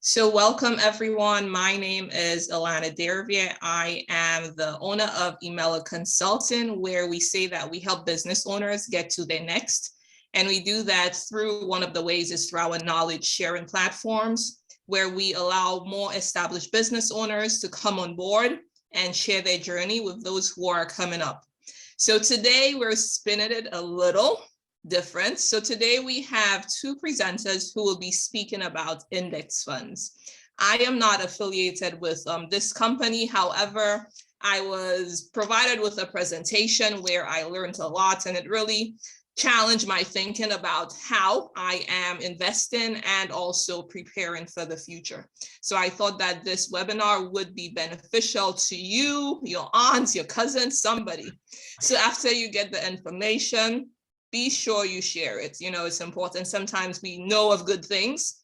So welcome everyone. My name is Alana Derivier. I am the owner of Emela Consulting, where we say that we help business owners get to their next. And we do that through one of the ways is through our knowledge sharing platforms, where we allow more established business owners to come on board and share their journey with those who are coming up. So today we're spinning it a little different. So today we have two presenters who will be speaking about index funds. I am not affiliated with this company. However, I was provided with a presentation where I learned a lot, and it really challenged my thinking about how I am investing and also preparing for the future. So I thought that this webinar would be beneficial to you, your aunts, your cousins, somebody. So after you get the information, be sure you share it. You know, it's important. Sometimes we know of good things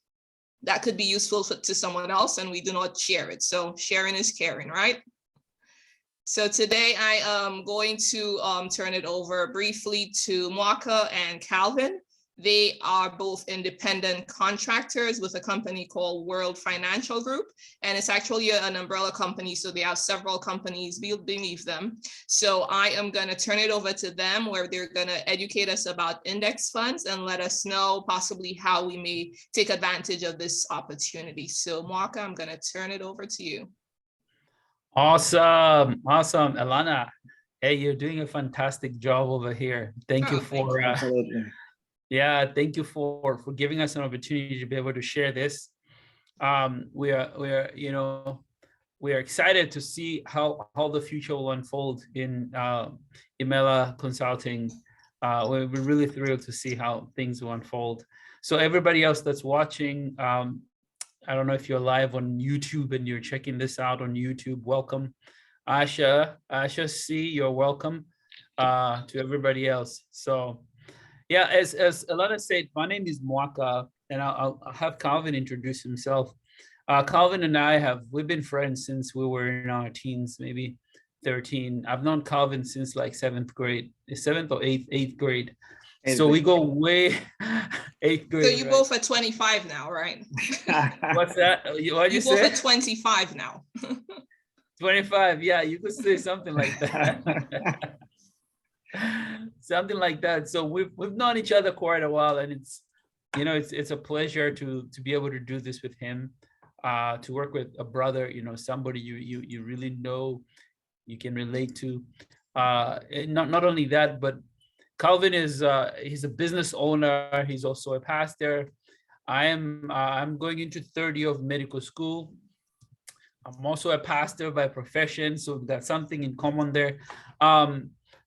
that could be useful to someone else and we do not share it. So sharing is caring, right? So today I am going to turn it over briefly to Mwaka and Calvin. They are both independent contractors with a company called World Financial Group, and it's actually an umbrella company, so they have several companies beneath them. So I am going to turn it over to them, where they're going to educate us about index funds and let us know possibly how we may take advantage of this opportunity. So Mwaka, I'm going to turn it over to you. Awesome, Alana. Hey, you're doing a fantastic job over here. Thank you for absolutely. Yeah, thank you for giving us an opportunity to be able to share this. We are excited to see how the future will unfold in Emela Consulting. We're really thrilled to see how things will unfold. So everybody else that's watching, I don't know if you're live on YouTube and you're checking this out on YouTube, welcome. Asha C, you're welcome to everybody else. So yeah, as Alana said, my name is Mwaka, and I'll have Calvin introduce himself. Calvin and we've been friends since we were in our teens, maybe 13. I've known Calvin since like 7th grade, 7th or 8th grade. So we go way 8th grade. So you both are 25 now, right? What's that? What'd you say? Both are 25 now. 25, yeah, you could say something like that. Something like that. So we've known each other quite a while, and it's a pleasure to be able to do this with him, to work with a brother, somebody you really know, you can relate to. Not only that, but Calvin is he's a business owner. He's also a pastor. I'm going into third year of medical school. I'm also a pastor by profession, so we've got something in common there.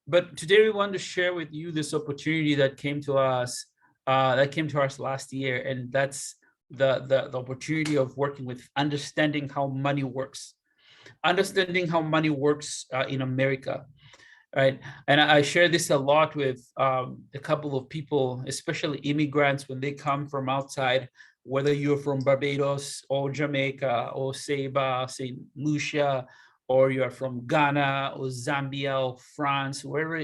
But today we want to share with you this opportunity that came to us last year, and that's the opportunity of working with understanding how money works in America, right? And I share this a lot with a couple of people, especially immigrants, when they come from outside, whether you're from Barbados or Jamaica or St. Lucia, or you're from Ghana or Zambia or France, wherever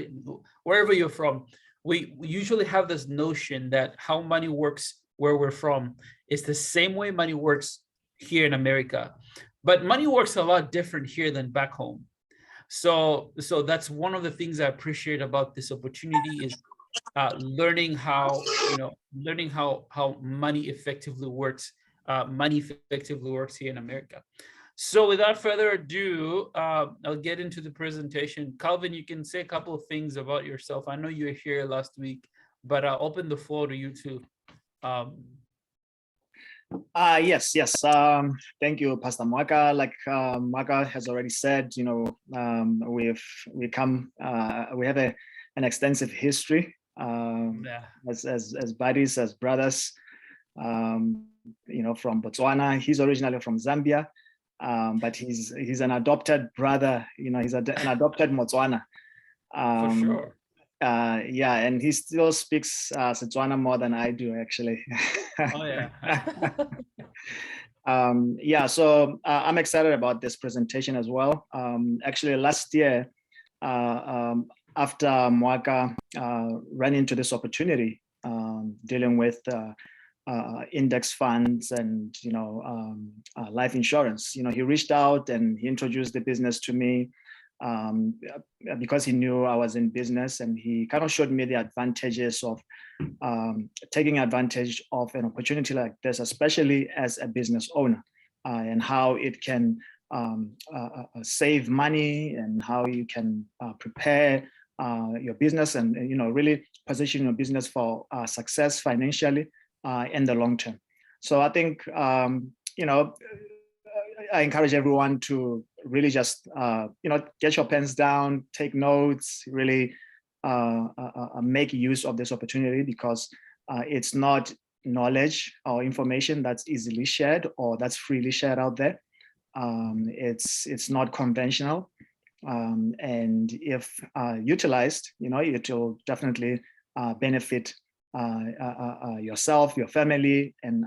you're from, we usually have this notion that how money works where we're from is the same way money works here in America. But money works a lot different here than back home. So that's one of the things I appreciate about this opportunity is learning how money effectively works. Here in America. So without further ado, I'll get into the presentation. Calvin, you can say a couple of things about yourself. I know you were here last week, but I'll open the floor to you too. Yes. Thank you, Pastor Mwaka. Like Mwaka has already said, we have an extensive history as buddies, as brothers. From Botswana. He's originally from Zambia. But he's an adopted brother, he's an adopted Motswana. For sure. And he still speaks Setswana more than I do, actually. Oh, yeah. So I'm excited about this presentation as well. Actually, last year, after Mwaka ran into this opportunity dealing with index funds and life insurance. He reached out and he introduced the business to me because he knew I was in business, and he kind of showed me the advantages of taking advantage of an opportunity like this, especially as a business owner, and how it can save money and how you can prepare your business and really position your business for success financially in the long term. So I think I encourage everyone to really just get your pens down, take notes, really make use of this opportunity, because it's not knowledge or information that's easily shared or that's freely shared out there. It's not conventional, and if utilized, it will definitely benefit yourself, your family, and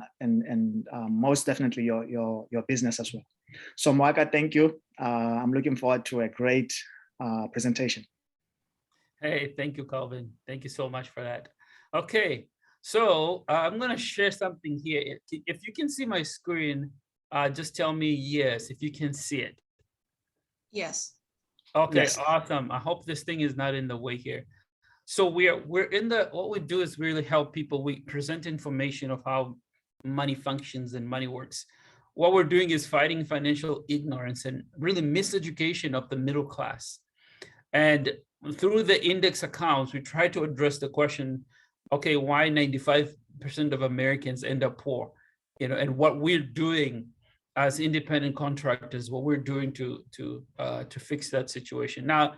most definitely your business as well. So Moaka, thank you. I'm looking forward to a great presentation. Hey, thank you, Calvin. Thank you so much for that. Okay, so I'm going to share something here. If you can see my screen, just tell me yes, if you can see it. Yes. Okay, Yes. awesome. I hope this thing is not in the way here. So we're in what we do is really help people. We present information of how money functions and money works. What we're doing is fighting financial ignorance and really miseducation of the middle class. And through the index accounts, we try to address the question, okay, why 95% of Americans end up poor? And what we're doing as independent contractors, what we're doing to fix that situation. Now,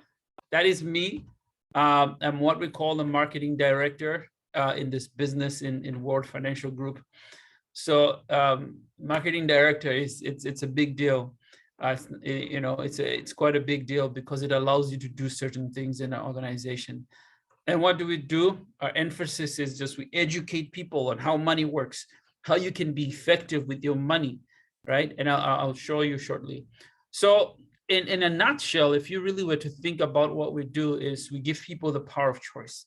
that is me. I'm what we call the marketing director in this business in World Financial Group. So marketing director it's a big deal. It's quite a big deal because it allows you to do certain things in an organization. And what do we do? Our emphasis is just we educate people on how money works, how you can be effective with your money, right? And I'll show you shortly. So in a nutshell, if you really were to think about what we do, is we give people the power of choice.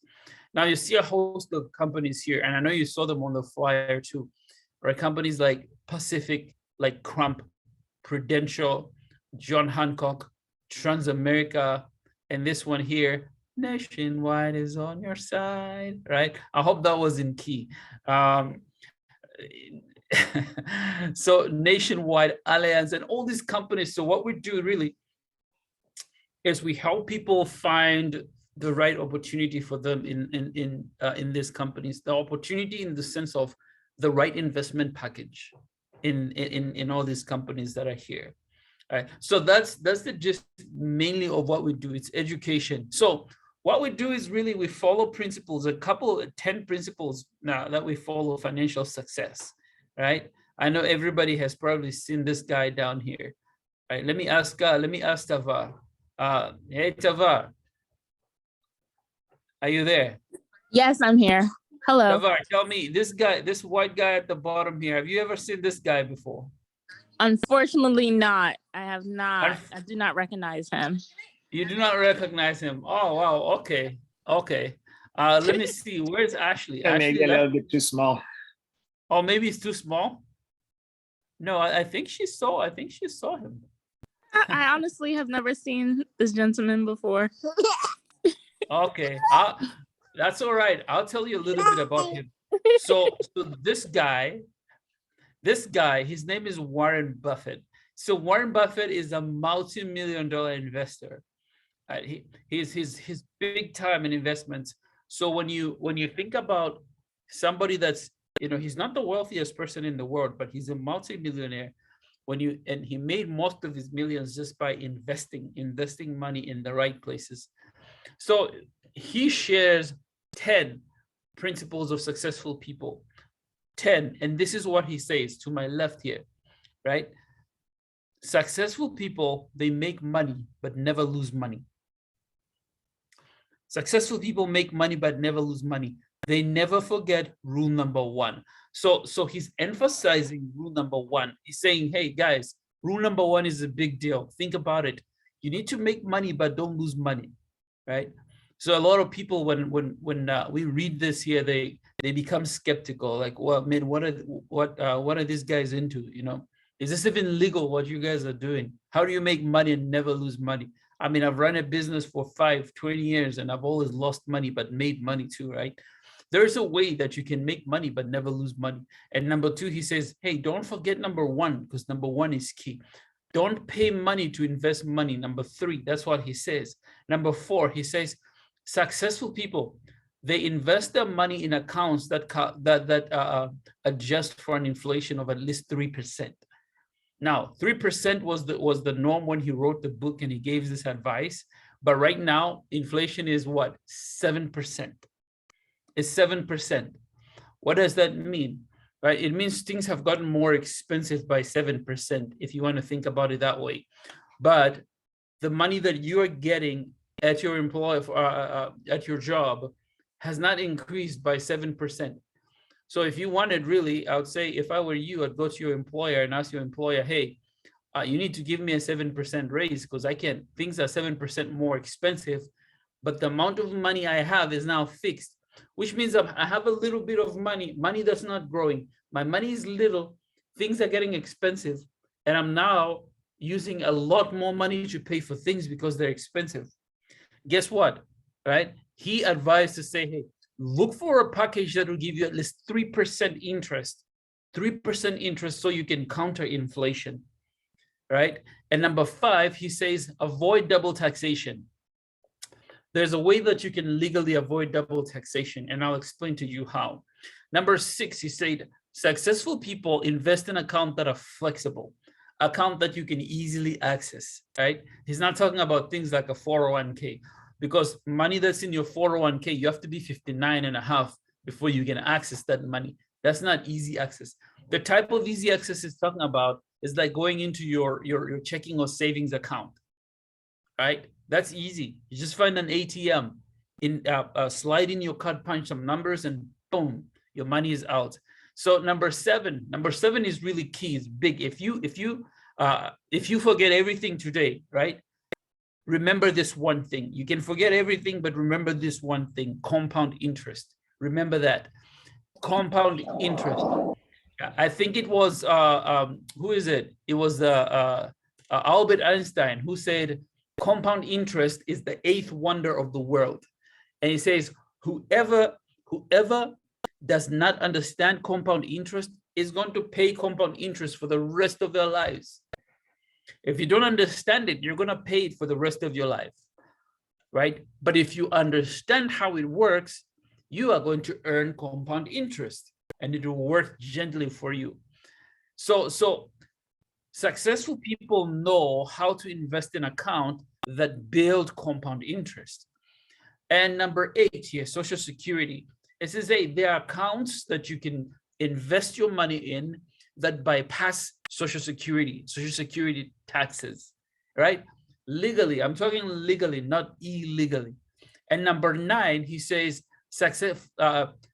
Now you see a host of companies here, and I know you saw them on the flyer too, right? Companies like Pacific, like Crump, Prudential, John Hancock, Transamerica, and this one here, Nationwide is on your side, right? I hope that was in key. So Nationwide, Allianz, and all these companies. So what we do really is we help people find the right opportunity for them in these companies. The opportunity in the sense of the right investment package in all these companies that are here. All right. So that's the gist mainly of what we do. It's education. So what we do is really we follow principles, 10 principles now that we follow financial success. Right? I know everybody has probably seen this guy down here. Right? Let me ask Tavar. Hey Tavar, are you there? Yes, I'm here. Hello. Tavar, tell me, this white guy at the bottom here, have you ever seen this guy before? Unfortunately not. I have not. I do not recognize him. You do not recognize him. Oh wow, okay. Let me see, where's Ashley? Maybe a little bit too small. Oh, maybe it's too small. No, I think she saw him. I honestly have never seen this gentleman before. Okay, that's all right. I'll tell you a little bit about him. So this guy, his name is Warren Buffett. So Warren Buffett is a multi-million-dollar investor. He's big time in investments. So when you think about somebody that's, he's not the wealthiest person in the world, but he's a multi-millionaire. And he made most of his millions just by investing money in the right places. So he shares 10 principles of successful people. 10, and this is what he says to my left here, right? Successful people, they make money but never lose money. Successful people make money but never lose money. They never forget rule number 1. So he's emphasizing rule number 1. He's saying, hey guys, rule number 1 is a big deal. Think about it. You need to make money but don't lose money, right? So a lot of people, when we read this here, they they become skeptical. Like, well, man, what are these guys into? You know, is this even legal what you guys are doing? How do you make money and never lose money? I mean, I've run a business for 20 years and I've always lost money, but made money too, right? There's a way that you can make money, but never lose money. And number two, he says, hey, don't forget number one, because number one is key. Don't pay money to invest money. Number three, that's what he says. Number four, he says, successful people, they invest their money in accounts that adjust for an inflation of at least 3%. Now, 3% was the norm when he wrote the book and he gave this advice. But right now, inflation is what? 7%. It's 7%. What does that mean? Right? It means things have gotten more expensive by 7%, if you want to think about it that way. But the money that you are getting at your at your job has not increased by 7%. So if you wanted really, I would say, if I were you, I'd go to your employer and ask your employer, hey, you need to give me a 7% raise because I can't, things are 7% more expensive, but the amount of money I have is now fixed, which means I have a little bit of money that's not growing. My money is little, things are getting expensive, and I'm now using a lot more money to pay for things because they're expensive. Guess what, right? He advised to say, hey, look for a package that will give you at least 3% interest, 3% interest so you can counter inflation, right? And number five, he says, avoid double taxation. There's a way that you can legally avoid double taxation, and I'll explain to you how. Number six, he said, successful people invest in accounts that are flexible, account that you can easily access, right? He's not talking about things like a 401k, because money that's in your 401k, you have to be 59 and a half before you can access that money. That's not easy access. The type of easy access he's talking about is like going into your checking or savings account, right? That's easy. You just find an ATM, slide in your card, punch some numbers, and boom, your money is out. So number seven is really key. It's big. If you forget everything today, right? Remember this one thing. You can forget everything, but remember this one thing: compound interest. Remember that compound interest. I think it was who is it? It was Albert Einstein who said, compound interest is the eighth wonder of the world. And he says, whoever does not understand compound interest is going to pay compound interest for the rest of their lives. If you don't understand it, you're going to pay it for the rest of your life, right? But if you understand how it works, you are going to earn compound interest, and it will work gently for you. So successful people know how to invest in accounts that build compound interest. And number 8 here, Social Security. It says, hey, there are accounts that you can invest your money in that bypass Social Security taxes, right? Legally, I'm talking legally, not illegally. And number 9, he says,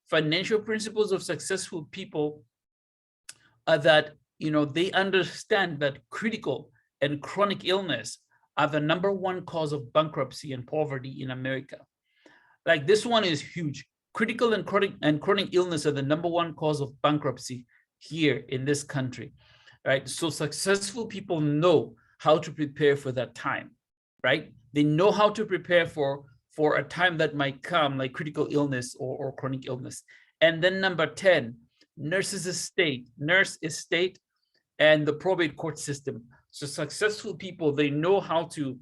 financial principles of successful people are that, they understand that critical and chronic illness are the #1 cause of bankruptcy and poverty in America. Like, this one is huge. Critical and chronic illness are the #1 cause of bankruptcy here in this country, right? So successful people know how to prepare for that time, right? They know how to prepare for a time that might come, like critical illness or chronic illness. And then number 10, nurse estate, and the probate court system. So successful people, they know how to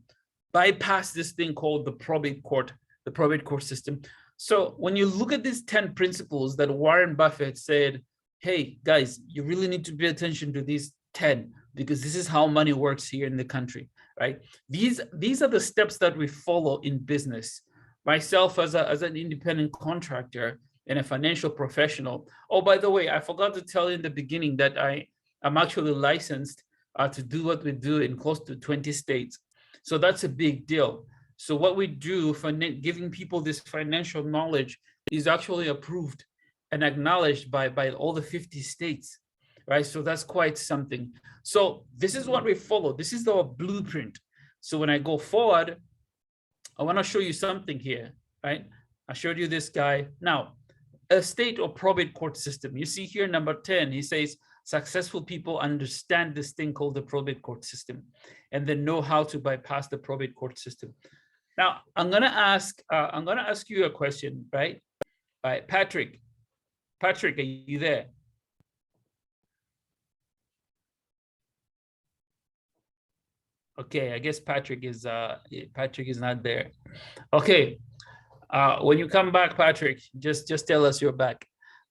bypass this thing called the probate court system. So when you look at these 10 principles that Warren Buffett said, hey, guys, you really need to pay attention to these 10, because this is how money works here in the country, right? These are the steps that we follow in business. Myself as an independent contractor and a financial professional. Oh, by the way, I forgot to tell you in the beginning that I'm actually licensed to do what we do in close to 20 states. So that's a big deal. So what we do for giving people this financial knowledge is actually approved and acknowledged by all the 50 states, right? So that's quite something. So this is what we follow. This is our blueprint. So when I go forward, I want to show you something here, right? I showed you this guy. Now, estate or probate court system. You see here, number 10, he says, successful people understand this thing called the probate court system, and they know how to bypass the probate court system. Now, I'm gonna ask you a question, right? Patrick. Patrick, are you there? Okay, I guess Patrick is not there. Okay, when you come back, Patrick, just tell us you're back.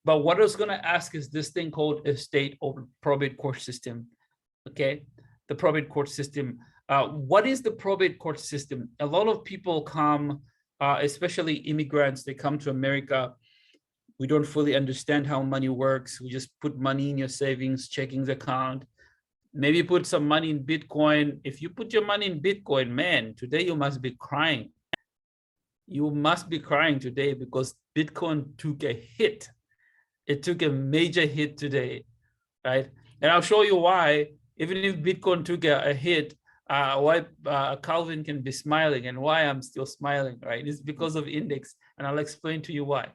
But what I was gonna ask is this thing called estate or probate court system. Okay, the probate court system. What is the probate court system? A lot of people come, especially immigrants, they come to America. We don't fully understand how money works. We just put money in your savings, checking account. Maybe put some money in Bitcoin. If you put your money in Bitcoin, man, today you must be crying. You must be crying today because Bitcoin took a hit. It took a major hit today, right? And I'll show you why, even if Bitcoin took a hit, why Calvin can be smiling and why I'm still smiling, right? It's because of index, and I'll explain to you why.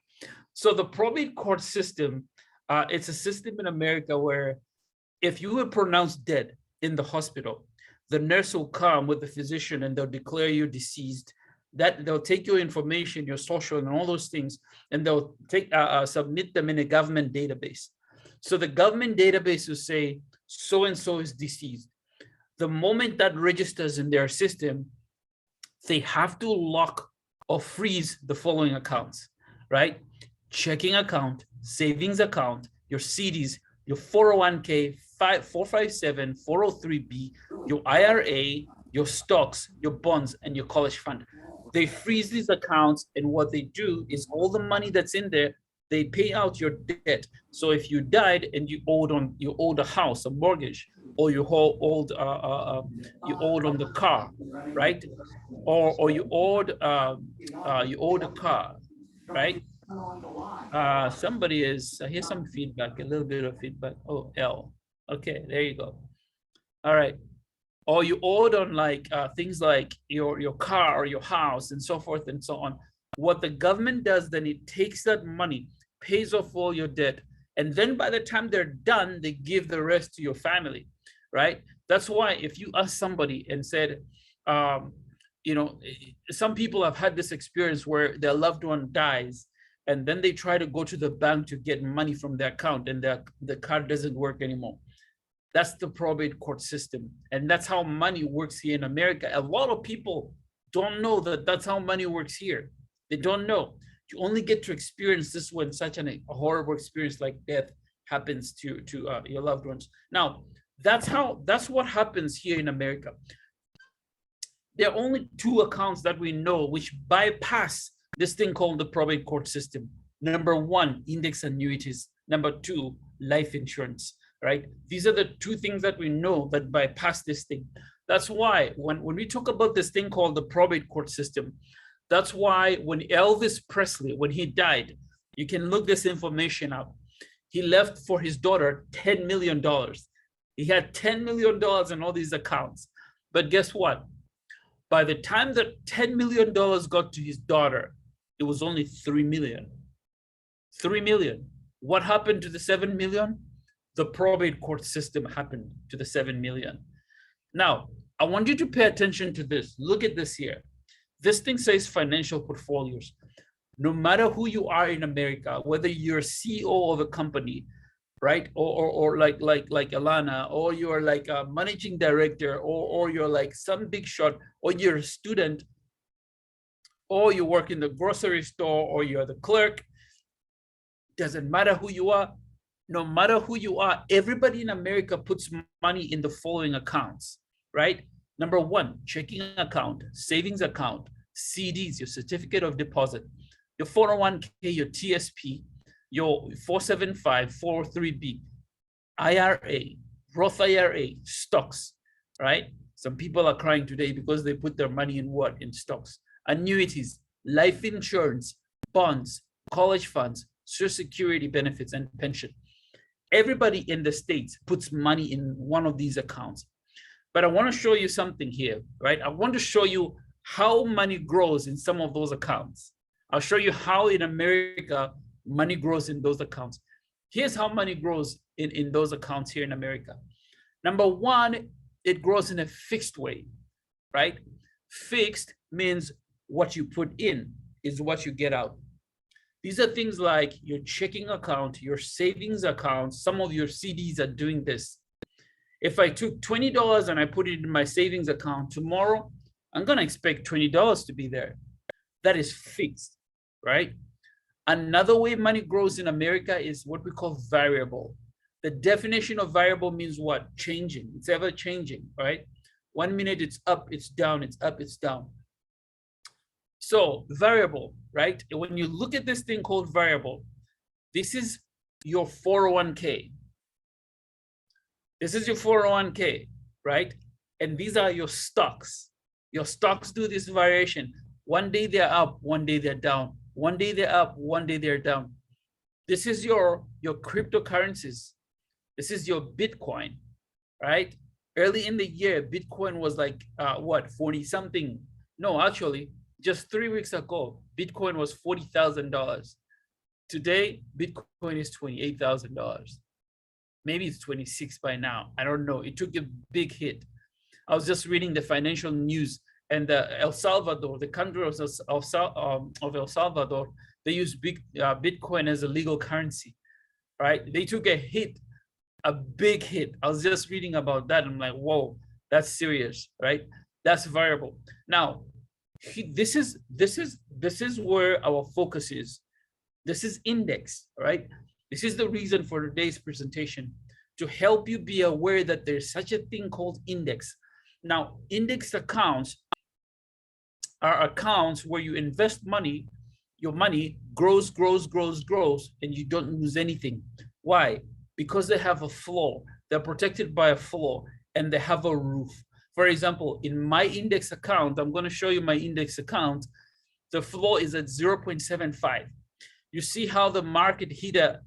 So the probate court system, it's a system in America where if you were pronounced dead in the hospital, the nurse will come with the physician and they'll declare you deceased. That they'll take your information, your social and all those things, and they'll take submit them in a government database. So the government database will say, so-and-so is deceased. The moment that registers in their system, they have to lock or freeze the following accounts, right? Checking account, savings account, your CDs, your 401k, 457, 403b, your IRA, your stocks, your bonds, and your college fund. They freeze these accounts, and what they do is all the money that's in there, they pay out your debt. So if you died and you owed a house, a mortgage, or you owed on the car, right? Or you owed a car, right? Somebody is, I hear some feedback, a little bit of feedback. Oh, L. Okay, there you go. All right. Or you owed on like things like your car or your house and so forth and so on. What the government does, then it takes that money, pays off all your debt, and then by the time they're done, they give the rest to your family, right? That's why if you ask somebody and said, you know, some people have had this experience where their loved one dies, and then they try to go to the bank to get money from their account, and the card doesn't work anymore. That's the probate court system. And that's how money works here in America. A lot of people don't know that that's how money works here. They don't know. You only get to experience this when such a horrible experience like death happens to your loved ones. Now, that's what happens here in America. There are only two accounts that we know which bypass this thing called the probate court system. Number one, index annuities. Number two, life insurance, right? These are the two things that we know that bypass this thing. That's why when we talk about this thing called the probate court system, that's why when Elvis Presley, when he died, you can look this information up. He left for his daughter $10 million. He had $10 million in all these accounts. But guess what? By the time that $10 million got to his daughter, it was only 3 million. 3 million. What happened to the 7 million? The probate court system happened to the 7 million. Now, I want you to pay attention to this. Look at this here. This thing says financial portfolios. No matter who you are in America, whether you're CEO of a company, right? Or like Alana, or you're like a managing director, or you're like some big shot, or you're a student, or you work in the grocery store, or you're the clerk. Doesn't matter who you are. No matter who you are, everybody in America puts money in the following accounts, right? Number one, checking account, savings account, CDs, your certificate of deposit, your 401k, your TSP, your 475, 403b, IRA, Roth IRA, stocks, right? Some people are crying today because they put their money in what? In stocks. Annuities, life insurance, bonds, college funds, Social Security benefits, and pension. Everybody in the States puts money in one of these accounts. But I want to show you something here, right? I want to show you how money grows in some of those accounts. I'll show you how in America money grows in those accounts. Here's how money grows in those accounts here in America. Number one, it grows in a fixed way, right? Fixed means what you put in is what you get out. These are things like your checking account, your savings account. Some of your CDs are doing this. If I took $20 and I put it in my savings account tomorrow, I'm going to expect $20 to be there. That is fixed, right? Another way money grows in America is what we call variable. The definition of variable means what? Changing. It's ever changing, right? 1 minute it's up, it's down, it's up, it's down. So variable, right? When you look at this thing called variable, this is your 401k. This is your 401k, right? And these are your stocks. Your stocks do this variation. One day they're up, one day they're down. One day they're up, one day they're down. This is your cryptocurrencies. This is your Bitcoin, right? Early in the year, Bitcoin was like, what, 40 something? No, actually, just 3 weeks ago, Bitcoin was $40,000. Today, Bitcoin is $28,000. Maybe it's 26 by now. I don't know. It took a big hit. I was just reading the financial news, and El Salvador, the country of El Salvador, they use Bitcoin as a legal currency, right? They took a hit, a big hit. I was just reading about that. I'm like, whoa, that's serious, right? That's variable. Now, this is where our focus is. This is index, right? This is the reason for today's presentation, to help you be aware that there's such a thing called index. Now, index accounts are accounts where you invest money, your money grows, and you don't lose anything. Why? Because they have a floor. They're protected by a floor, and they have a roof. For example, in my index account, I'm going to show you my index account. The floor is at 0.75. You see how the market hit a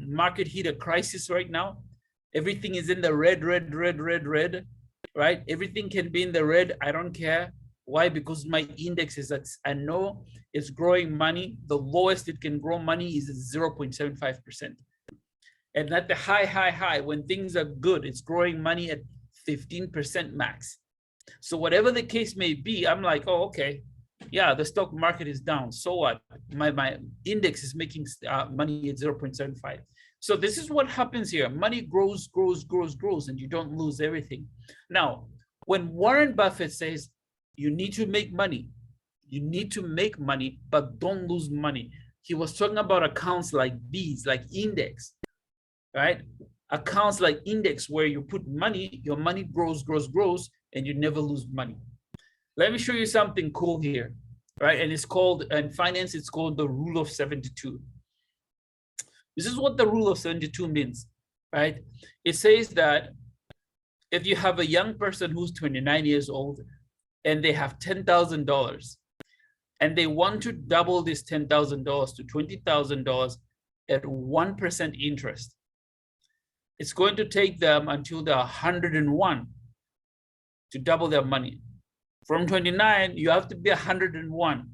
market hit a crisis right now? Everything is in the red, right? Everything can be in the red. I don't care. Why? Because my index is at, I know it's growing money. The lowest it can grow money is at 0.75%. And at the high, when things are good, it's growing money at 15% max. So whatever the case may be, I'm like, oh, okay. Yeah, the stock market is down. So what? My index is making money at 0.75. So this is what happens here. Money grows, and you don't lose everything. Now, when Warren Buffett says you need to make money, but don't lose money, he was talking about accounts like these, like index, right? Accounts like index where you put money, your money grows, and you never lose money. Let me show you something cool here, right? And it's called, in finance, it's called the rule of 72. This is what the rule of 72 means, right? It says that if you have a young person who's 29 years old and they have $10,000 and they want to double this $10,000 to $20,000 at 1% interest, it's going to take them until they're 101 to double their money. From 29, you have to be 101.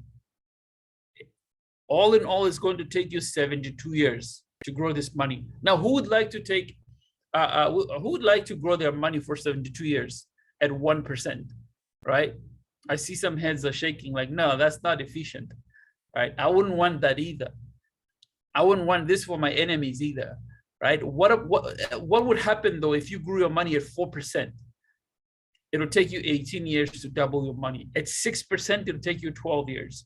All in all, it's going to take you 72 years to grow this money. Now, who would like to take, who would like to grow their money for 72 years at 1%, right? I see some heads are shaking like, no, that's not efficient, right? I wouldn't want that either. I wouldn't want this for my enemies either, right? What would happen though if you grew your money at 4%? It'll take you 18 years to double your money. At 6%, it'll take you 12 years.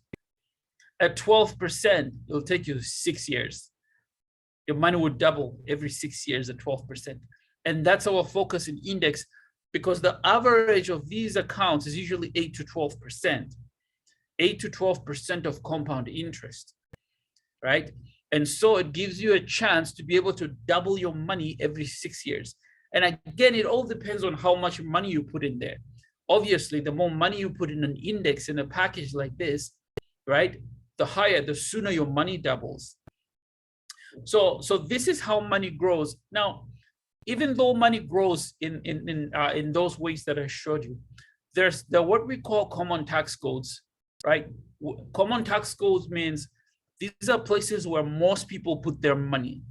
At 12%, it'll take you 6 years. Your money would double every 6 years at 12%. And that's our focus in index, because the average of these accounts is usually 8 to 12%. 8 to 12% of compound interest, right? And so it gives you a chance to be able to double your money every 6 years. And again, it all depends on how much money you put in there. Obviously, the more money you put in an index in a package like this, right, the higher, the sooner your money doubles. So this is how money grows. Now, even though money grows in those ways that I showed you, there's what we call common tax codes, right? Common tax codes means These are places where most people put their money.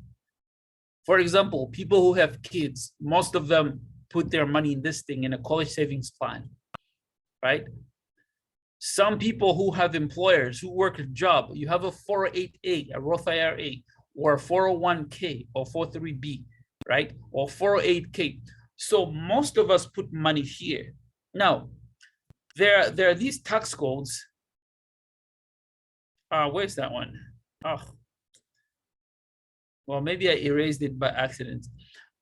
For example, people who have kids, most of them put their money in this thing, in a college savings plan, right? Some people who have employers who work a job, you have a 408A, a Roth IRA, or a 401k or 43B, right? Or 408k. So most of us put money here. Now, there are these tax codes. Where's that one? Oh, well, maybe I erased it by accident.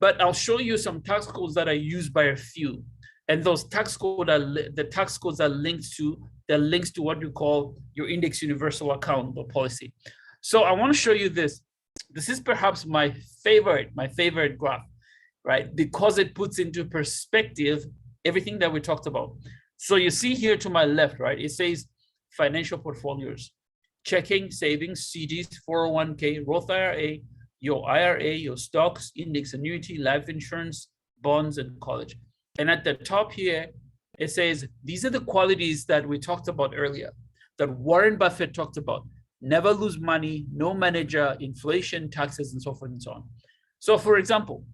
But I'll show you some tax codes that are used by a few. And those tax codes are the tax codes are linked to what you call your index universal account or policy. So I want to show you this. This is perhaps my favorite graph, right? Because it puts into perspective everything that we talked about. So you see here to my left, right? It says financial portfolios, checking, savings, CDs, 401k, Roth IRA, your IRA, your stocks, index annuity, life insurance, bonds, and college. And at the top here, it says, these are the qualities that we talked about earlier, that Warren Buffett talked about. Never lose money, no manager, inflation, taxes, and so forth and so on. So for example,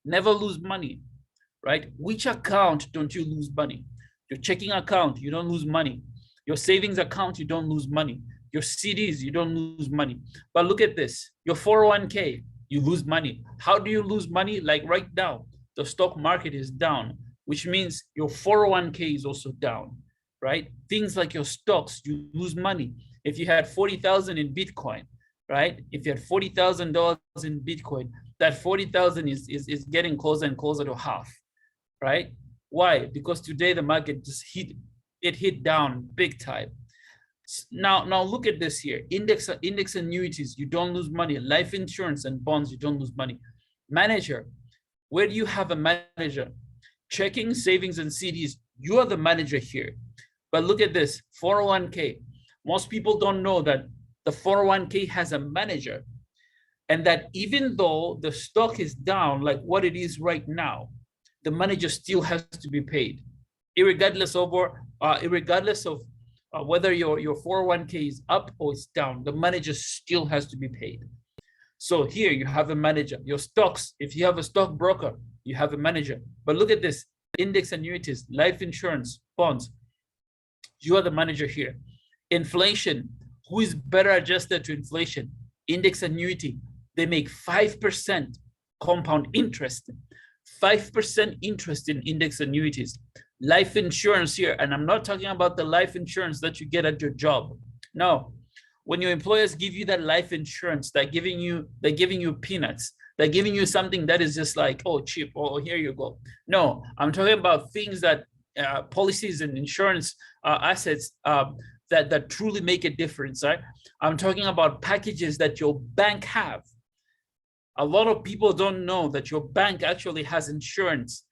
never lose money, right? Which account don't you lose money? Your checking account, you don't lose money. Your savings account, you don't lose money. Your CDs, you don't lose money. But look at this, your 401k, you lose money. How do you lose money? Like right now, the stock market is down, which means your 401k is also down, right? Things like your stocks, you lose money. If you had 40,000 in Bitcoin, right? If you had $40,000 in Bitcoin, that 40,000 is getting closer and closer to half, right? Why? Because today the market just hit down big time. Now look at this here. Index annuities, you don't lose money. Life insurance and bonds, you don't lose money. Manager, where do you have a manager? Checking, savings, and CDs, you are the manager here. But look at this, 401k. Most people don't know that the 401k has a manager, and that even though the stock is down like what it is right now, the manager still has to be paid, irregardless of whether your 401k is up or it's down. The manager still has to be paid. So here you have a manager. Your stocks, if you have a stockbroker, you have a manager. But look at this, index annuities, life insurance, bonds, you are the manager here. Inflation, who is better adjusted to inflation? Index annuity, they make 5% compound interest, 5% interest in index annuities. Life insurance here, and I'm not talking about the life insurance that you get at your job. No, when your employers give you that life insurance, they're giving you peanuts. They're giving you something that is just like, oh, cheap, oh, here you go. No, I'm talking about things that policies and insurance assets that truly make a difference, right? I'm talking about packages that your bank have. A lot of people don't know that your bank actually has insurance,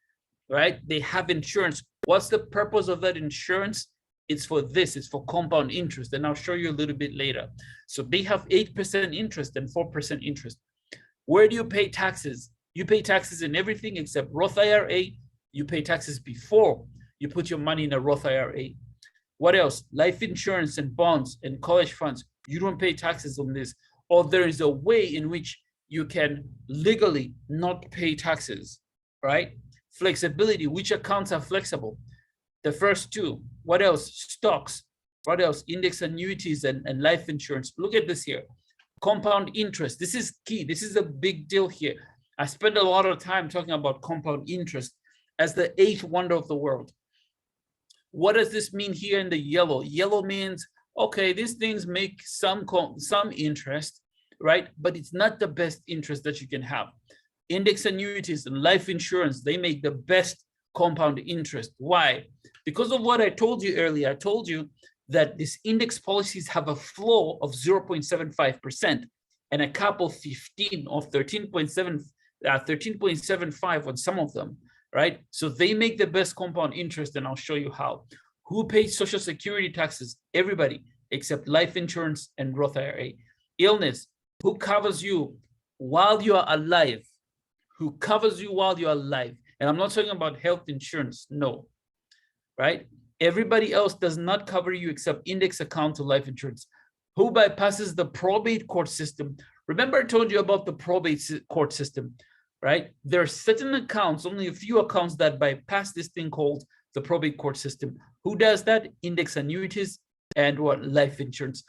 right? They have insurance. What's the purpose of that insurance? It's for this, it's for compound interest. And I'll show you a little bit later. So they have 8% interest and 4% interest. Where do you pay taxes? You pay taxes in everything except Roth IRA. You pay taxes before you put your money in a Roth IRA. What else? Life insurance and bonds and college funds. You don't pay taxes on this. Or there is a way in which you can legally not pay taxes, right? Flexibility, which accounts are flexible? The first two. What else? Stocks. What else? Index annuities and life insurance. Look at this here. Compound interest. This is key. This is a big deal here. I spend a lot of time talking about compound interest as the eighth wonder of the world. What does this mean here in the yellow? Yellow means, okay, these things make some interest, right? But it's not the best interest that you can have. Index annuities and life insurance, they make the best compound interest. Why? Because of what I told you earlier. I told you that these index policies have a floor of 0.75% and a cap of 15 or 13.75 on some of them, right? So they make the best compound interest, and I'll show you how. Who pays Social Security taxes? Everybody except life insurance and Roth IRA. Illness, who covers you while you are alive? Who covers you while you're alive? And I'm not talking about health insurance, no, right? Everybody else does not cover you except index account to life insurance. who bypasses the probate court system. Remember, I told you about the probate court system, right? There are certain accounts, only a few accounts that bypass this thing called the probate court system. Who does that? Index annuities and what? Life insurance.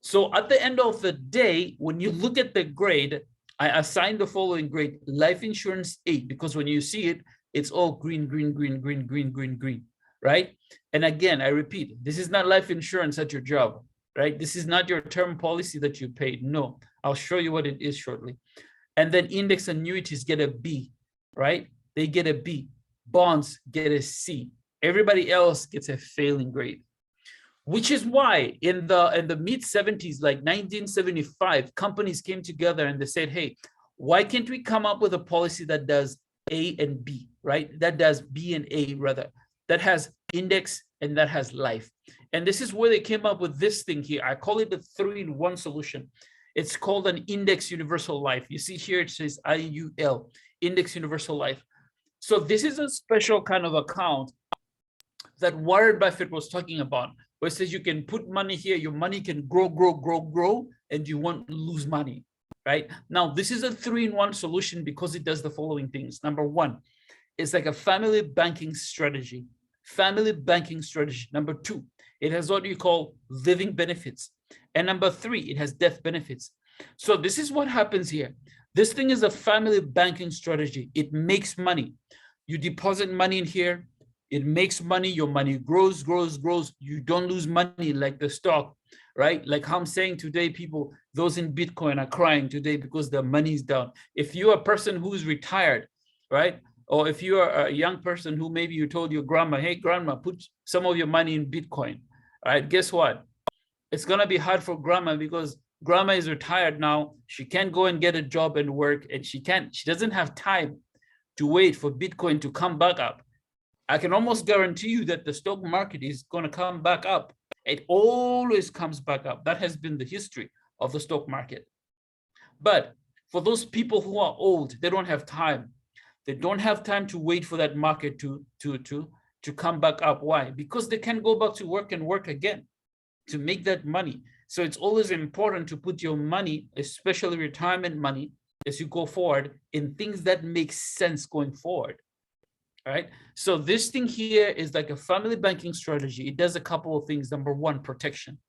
So at the end of the day, when you look at the grade, I assigned the following grade: life insurance 8, because when you see it, it's all green, green, green, green, green, green, green, right? And again, I repeat, this is not life insurance at your job, right? This is not your term policy that you paid. No, I'll show you what it is shortly. And then index annuities get a B, right? They get a B. Bonds get a C. Everybody else gets a failing grade, which is why in the mid 70s, like 1975, companies came together and they said, hey, why can't we come up with a policy that does A and B, right? That does B and A rather, that has index and that has life. And this is where they came up with this thing here. I call it the 3-in-1 solution. It's called an index universal life. You see here, it says IUL, index universal life. So this is a special kind of account that Warren Buffett was talking about, where it says you can put money here, your money can grow, grow, grow, grow, and you won't lose money, right? Now, this is a 3-in-1 solution because it does the following things. Number one, it's like a family banking strategy. Family banking strategy. Number two, it has what you call living benefits. And number three, it has death benefits. So this is what happens here. This thing is a family banking strategy. It makes money. You deposit money in here, it makes money, your money grows, grows, grows. You don't lose money like the stock, right? Like I'm saying today, people, those in Bitcoin are crying today because their money is down. If you're a person who's retired, right? Or if you are a young person who maybe you told your grandma, hey, grandma, put some of your money in Bitcoin, all right? Guess what? It's going to be hard for grandma because grandma is retired now. She can't go and get a job and work, and she doesn't have time to wait for Bitcoin to come back up. I can almost guarantee you that the stock market is going to come back up. It always comes back up. That has been the history of the stock market. But for those people who are old, they don't have time. They don't have time to wait for that market to come back up. Why? Because they can go back to work and work again to make that money. So it's always important to put your money, especially retirement money, as you go forward, in things that make sense going forward. All right. So this thing here is like a family banking strategy. It does a couple of things. Number one, protection.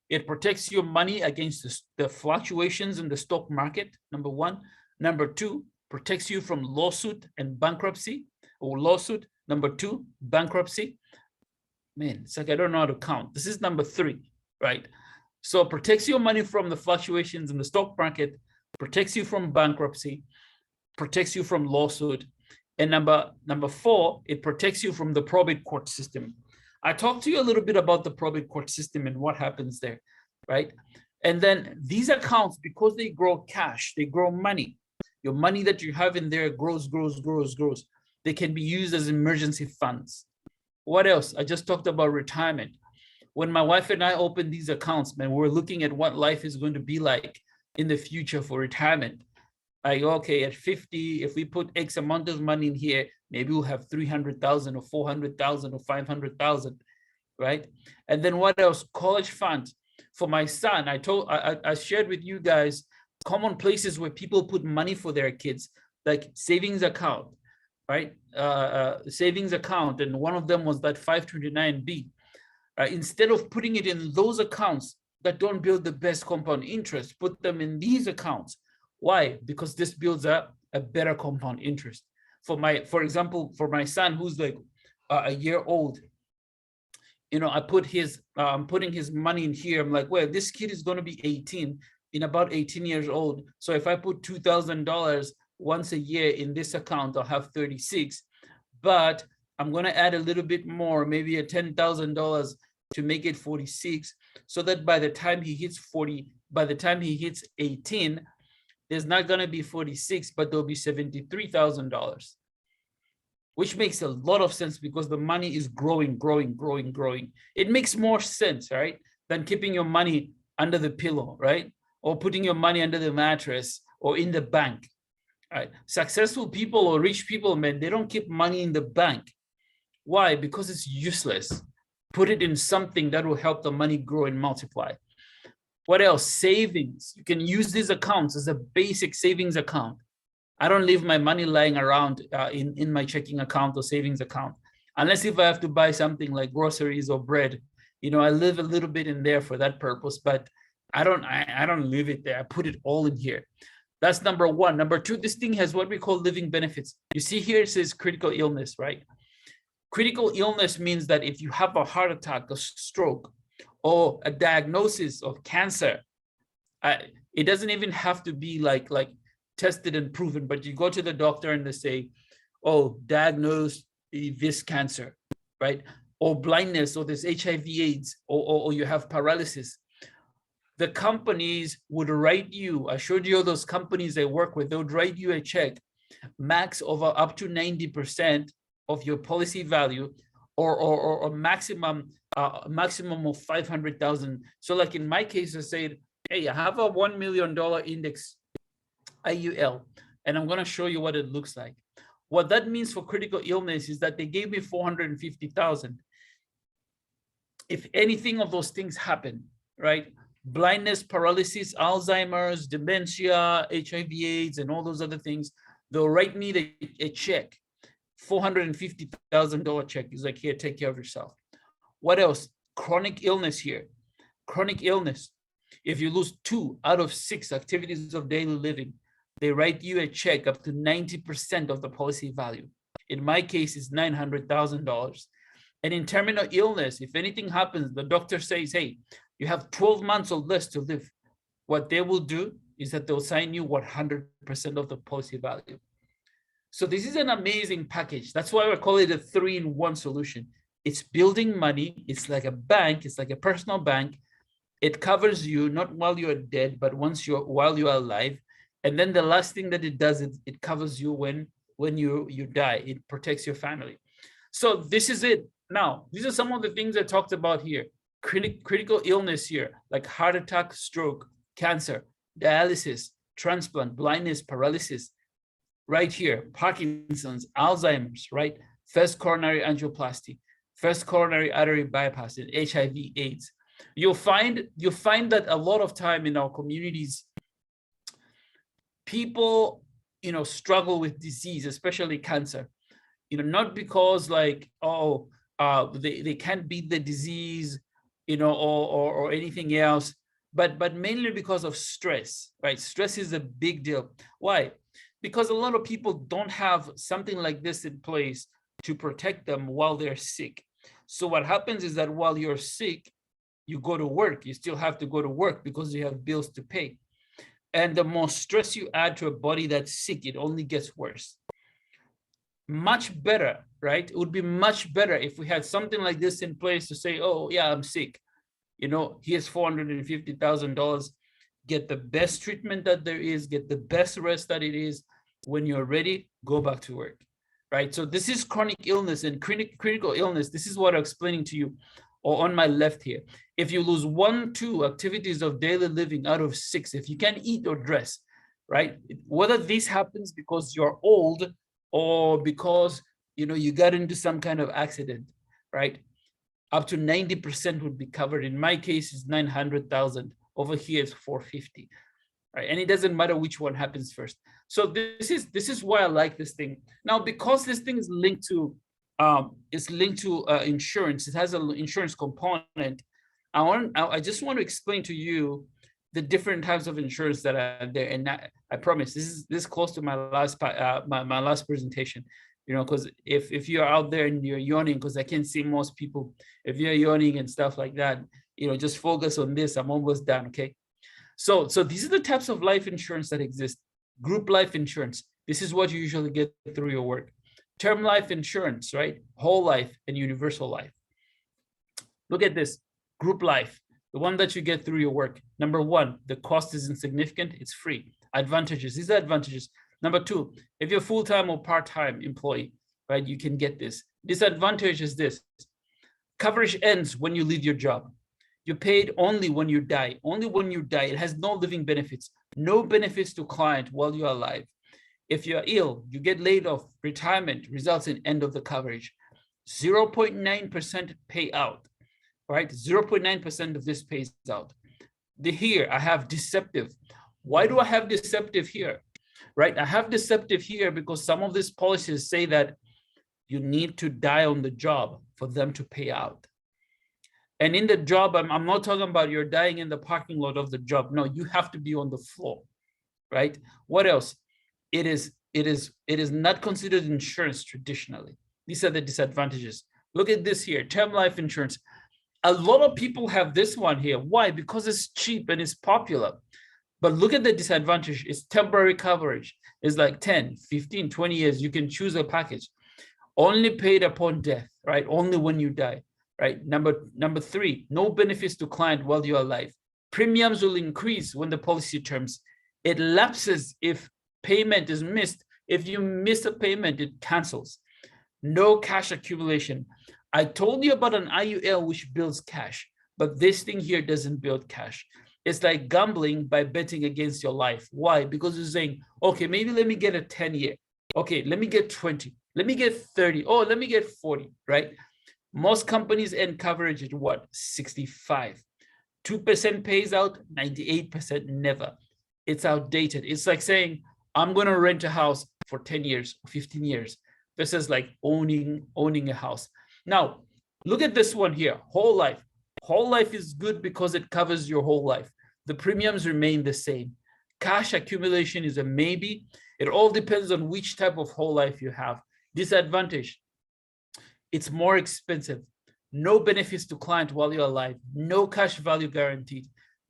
It protects your money against the fluctuations in the stock market. Number one. Number two, protects you from lawsuit and bankruptcy or lawsuit. Number two, bankruptcy. Man, it's like I don't know how to count. This is number three, right? So it protects your money from the fluctuations in the stock market, protects you from bankruptcy, protects you from lawsuit. And number four, it protects you from the probate court system. I talked to you a little bit about the probate court system and what happens there, right? And then these accounts, because they grow cash, they grow money. Your money that you have in there grows, grows, grows, grows. They can be used as emergency funds. What else? I just talked about retirement. When my wife and I opened these accounts, man, we're looking at what life is going to be like in the future for retirement. Like, okay, at 50, if we put X amount of money in here, maybe we'll have 300,000 or 400,000 or 500,000, right? And then what else? College funds. For my son, I shared with you guys common places where people put money for their kids, like savings account, right? Savings account. And one of them was that 529B. Instead of putting it in those accounts that don't build the best compound interest, put them in these accounts. Why? Because this builds up a better compound interest. For example, for my son who's like a year old, you know, I'm putting his money in here. I'm like, well, this kid is going to be 18 in about 18 years old. So if I put $2,000 once a year in this account, I'll have 36. But I'm going to add a little bit more, maybe a $10,000 to make it 46, so that by the time he hits 18, there's not going to be 46, but there'll be $73,000, which makes a lot of sense because the money is growing, growing, growing, growing. It makes more sense, right, than keeping your money under the pillow, right, or putting your money under the mattress or in the bank. Right? Successful people or rich people, man, they don't keep money in the bank. Why? Because it's useless. Put it in something that will help the money grow and multiply. What else? Savings. You can use these accounts as a basic savings account. I don't leave my money lying around in my checking account or savings account, unless if I have to buy something like groceries or bread. You know, I live a little bit in there for that purpose, but I don't leave it there. I put it all in here. That's number one. Number two, this thing has what we call living benefits. You see here, it says critical illness, right? Critical illness means that if you have a heart attack, a stroke, or a diagnosis of cancer, it doesn't even have to be like tested and proven, but you go to the doctor and they say, oh, diagnosed this cancer, right? Or blindness, or this HIV/AIDS, or you have paralysis. The companies would write you, I showed you all those companies they work with, they would write you a check, max over up to 90% of your policy value, or maximum of 500,000. So like in my case, I said, hey, I have a $1 million index IUL, and I'm going to show you what it looks like. What that means for critical illness is that they gave me 450,000. If anything of those things happen, right? Blindness, paralysis, Alzheimer's, dementia, HIV/AIDS, and all those other things, they'll write me a check, $450,000 check. It's like, here, take care of yourself. What else? Chronic illness here. Chronic illness. If you lose 2 out of 6 activities of daily living, they write you a check up to 90% of the policy value. In my case, it's $900,000. And in terminal illness, if anything happens, the doctor says, hey, you have 12 months or less to live. What they will do is that they'll sign you 100% of the policy value. So this is an amazing package. That's why we call it a 3-in-1 solution. It's building money. It's like a bank. It's like a personal bank. It covers you not while you're dead, but while you are alive. And then the last thing that it does is it covers you when you die. It protects your family. So this is it. Now, these are some of the things I talked about here. Critical illness here, like heart attack, stroke, cancer, dialysis, transplant, blindness, paralysis. Right here, Parkinson's, Alzheimer's, right? First coronary angioplasty, first coronary artery bypass, and HIV/AIDS. You'll find that a lot of time in our communities, people, struggle with disease, especially cancer. Not because like, they can't beat the disease, or anything else, but mainly because of stress, right? Stress is a big deal. Why? Because a lot of people don't have something like this in place to protect them while they're sick. So what happens is that while you're sick, you go to work. You still have to go to work because you have bills to pay. And the more stress you add to a body that's sick, it only gets worse. Much better, right? It would be much better if we had something like this in place to say, oh, yeah, I'm sick. Here's $450,000. Get the best treatment that there is, get the best rest that it is. When you're ready, go back to work, right? So this is chronic illness and critical illness. This is what I'm explaining to you, or on my left here. If you lose 1, 2 activities of daily living out of 6, if you can't eat or dress, right? Whether this happens because you're old or because, you got into some kind of accident, right? Up to 90% would be covered. In my case, it's 900,000. Over here, it's 450, right? And it doesn't matter which one happens first. So this is why I like this thing. Now, because this thing is linked to insurance, it has an insurance component. I just want to explain to you the different types of insurance that are there. And I promise this is close to my last my last presentation. Because if you're out there and you're yawning, because I can see most people, if you're yawning and stuff like that, just focus on this. I'm almost done, okay? So these are the types of life insurance that exist. Group life insurance. This is what you usually get through your work. Term life insurance, right? Whole life and universal life. Look at this. Group life, the one that you get through your work. Number 1, the cost is insignificant. It's free. Advantages. These are advantages. Number 2, if you're full-time or part-time employee, right, you can get this. Disadvantage is this. Coverage ends when you leave your job. You're paid only when you die. Only when you die. It has no living benefits. No benefits to client while you're alive. If you're ill, you get laid off. Retirement results in end of the coverage. 0.9% payout, right? 0.9% of this pays out. Here I have deceptive. Why do I have deceptive here? Right? I have deceptive here because some of these policies say that you need to die on the job for them to pay out. And in the job, I'm not talking about you're dying in the parking lot of the job. No, you have to be on the floor, right? What else? It is not considered insurance traditionally. These are the disadvantages. Look at this here, term life insurance. A lot of people have this one here. Why? Because it's cheap and it's popular. But look at the disadvantage. It's temporary coverage. It's like 10, 15, 20 years. You can choose a package. Only paid upon death, right? Only when you die, right? Number three, no benefits to client while you're alive. Premiums will increase when the policy terms. It lapses if payment is missed. If you miss a payment, it cancels. No cash accumulation. I told you about an IUL which builds cash, but this thing here doesn't build cash. It's like gambling by betting against your life. Why? Because you're saying, okay, maybe let me get a 10-year. Okay, let me get 20. Let me get 30. Oh, let me get 40, right? Most companies end coverage at what? 65. 2% pays out, 98% never. It's outdated. It's like saying, I'm going to rent a house for 10 years, 15 years. This is like owning a house. Now, look at this one here, whole life. Whole life is good because it covers your whole life. The premiums remain the same. Cash accumulation is a maybe. It all depends on which type of whole life you have. Disadvantage, it's more expensive. No benefits to client while you're alive. No cash value guaranteed.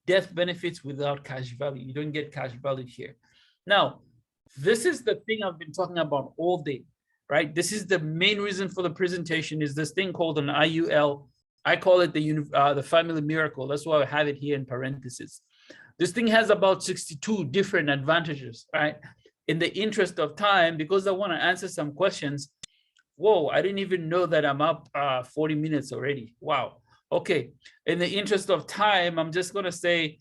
Death benefits without cash value. You don't get cash value here. Now, this is the thing I've been talking about all day, right? This is the main reason for the presentation is this thing called an IUL. I call it the family miracle. That's why I have it here in parentheses. This thing has about 62 different advantages, right? In the interest of time, because I want to answer some questions. Whoa, I didn't even know that I'm up 40 minutes already. Wow. Okay. In the interest of time, I'm just going to say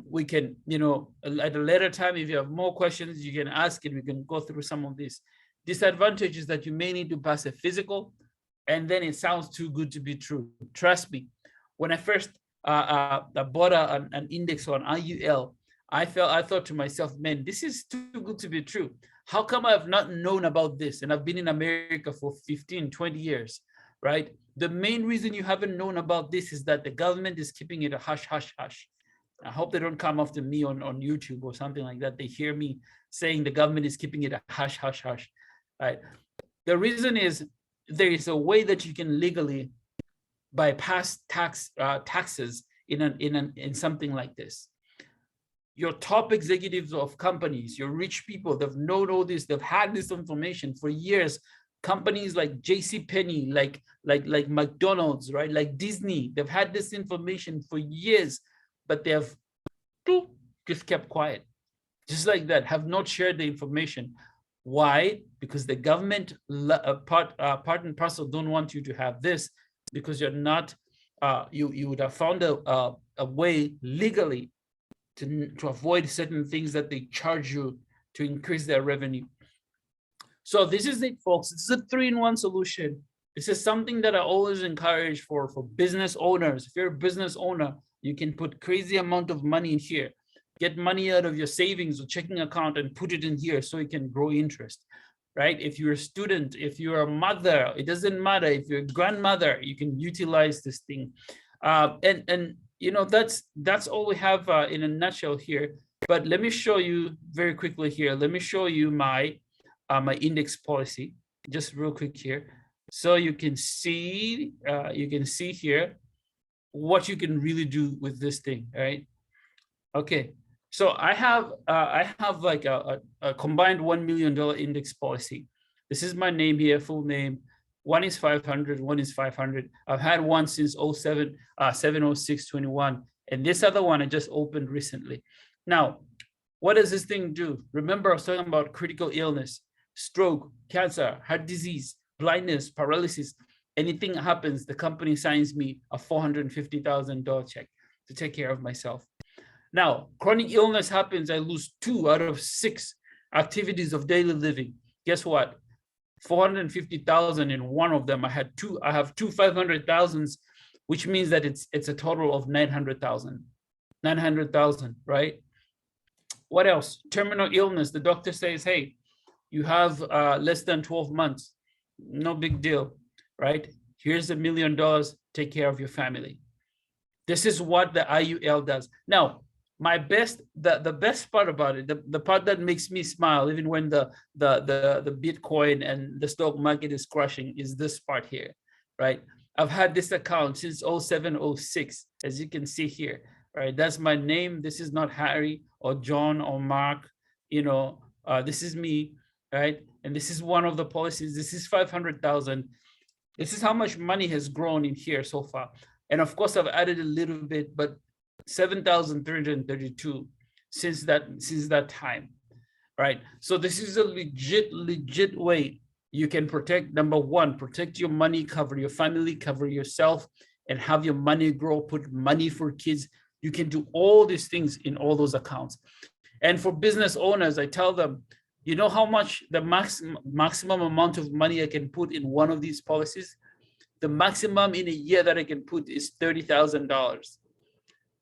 we can, at a later time, if you have more questions, you can ask it. We can go through some of these. Disadvantage is that you may need to pass a physical, and then it sounds too good to be true. Trust me. When I first bought an index on IUL, I thought to myself, man, this is too good to be true. How come I have not known about this? And I've been in America for 15, 20 years, right? The main reason you haven't known about this is that the government is keeping it a hush, hush, hush. I hope they don't come after me on YouTube or something like that. They hear me saying the government is keeping it a hush, hush, hush, right? The reason is there is a way that you can legally bypass taxes in something like this. Your top executives of companies, your rich people, they've known all this, they've had this information for years. Companies like JCPenney, like McDonald's, right? Like Disney, they've had this information for years, but they have just kept quiet. Just like that, have not shared the information. Why? Because the government part and parcel don't want you to have this, because you're not, you would have found a way legally to avoid certain things that they charge you to increase their revenue. So this is it, folks. This is a 3-in-1 solution. This is something that I always encourage for business owners. If you're a business owner, you can put crazy amount of money in here. Get money out of your savings or checking account and put it in here so it can grow interest, right? If you're a student, if you're a mother, it doesn't matter. If you're a grandmother, you can utilize this thing. That's all we have in a nutshell here. But let me show you very quickly here. Let me show you my index policy, just real quick here. So you can see here what you can really do with this thing, right? Okay, so I have like a combined $1 million index policy. This is my name here, full name. One is 500, one is 500. I've had one since 7/06/21, and this other one I just opened recently. Now, what does this thing do? Remember, I was talking about critical illness, stroke, cancer, heart disease, blindness, paralysis. Anything happens, the company signs me a $450,000 check to take care of myself. Now, chronic illness happens, I lose 2 out of 6 activities of daily living. Guess what? 450,000 in one of them. I have two 500,000s, which means that it's a total of 900,000. 900,000, right? What else? Terminal illness. The doctor says, hey, you have less than 12 months. No big deal, right? Here's $1 million. Take care of your family. This is what the IUL does. Now, the best part about it, the part that makes me smile, even when the Bitcoin and the stock market is crashing, is this part here, right? I've had this account since 07, 06, as you can see here, right? That's my name. This is not Harry or John or Mark, this is me, right? And this is one of the policies. This is 500,000. This is how much money has grown in here so far. And of course, I've added a little bit, but 7,332 since that time, right? So this is a legit way you can protect. Number one, protect your money, cover your family, cover yourself, and have your money grow, put money for kids. You can do all these things in all those accounts. And for business owners, I tell them, you know how much the maximum amount of money I can put in one of these policies? The maximum in a year that I can put is $30,000,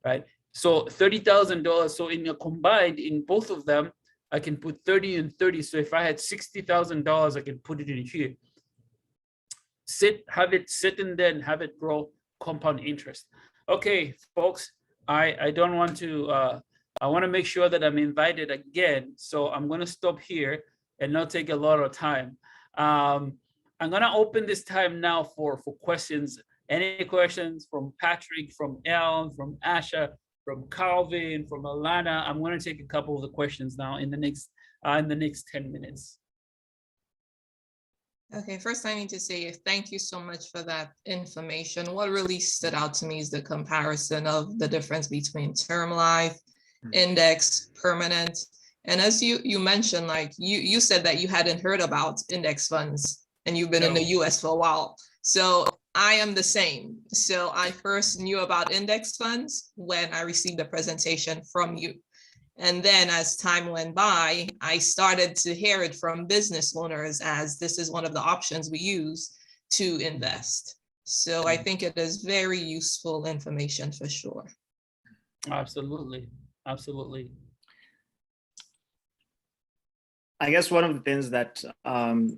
right? So $30,000. So combined in both of them, I can put 30 and 30. So if I had $60,000, I can put it in here. Have it sit in there and have it grow compound interest. Okay, folks, I don't want to, I want to make sure that I'm invited again. So I'm going to stop here and not take a lot of time. I'm going to open this time now for questions. Any questions from Patrick, from Ellen, from Asha, from Calvin, from Alana? I'm going to take a couple of the questions now in the next 10 minutes. Okay, first I need to say thank you so much for that information. What really stood out to me is the comparison of the difference between term life, index, permanent. And as you mentioned, like you said that you hadn't heard about index funds and you've been in the US for a while. So I am the same. So I first knew about index funds when I received a presentation from you. And then as time went by, I started to hear it from business owners as this is one of the options we use to invest. So I think it is very useful information for sure. Absolutely. Absolutely. I guess one of the things that